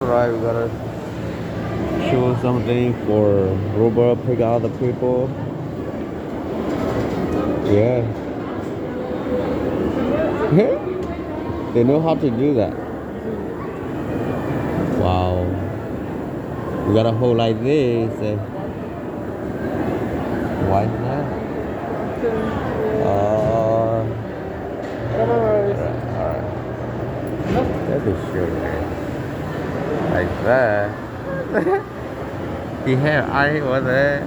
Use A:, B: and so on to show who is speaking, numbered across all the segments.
A: Alright, we gotta show something for Robert, pick out the people. Yeah. They know how to do that. Wow. We gotta hold like this. Why not? Alright. Let me show you. Like that. He have eye over there.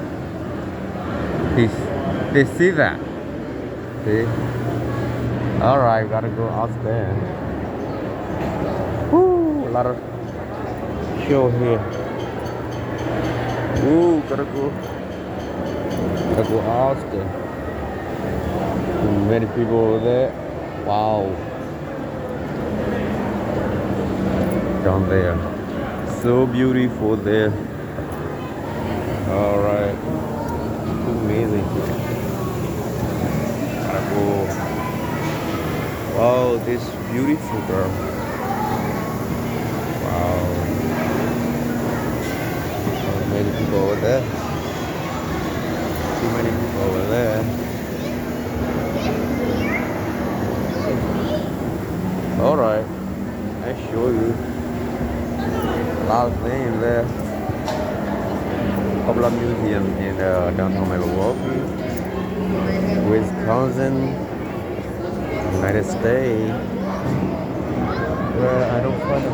A: They see that. See? Alright, gotta go upstairs. Woo, a lot of show here. Ooh, gotta go upstairs. Many people over there. Wow. Down there. So beautiful there. Alright. Amazing. Gotta go. Wow, this beautiful girl. Wow. So many people over there. Too many people over there. Alright. I show you. A lot of things there. Couple of museums in downtown Milwaukee, Wisconsin, United States. Where I don't find them.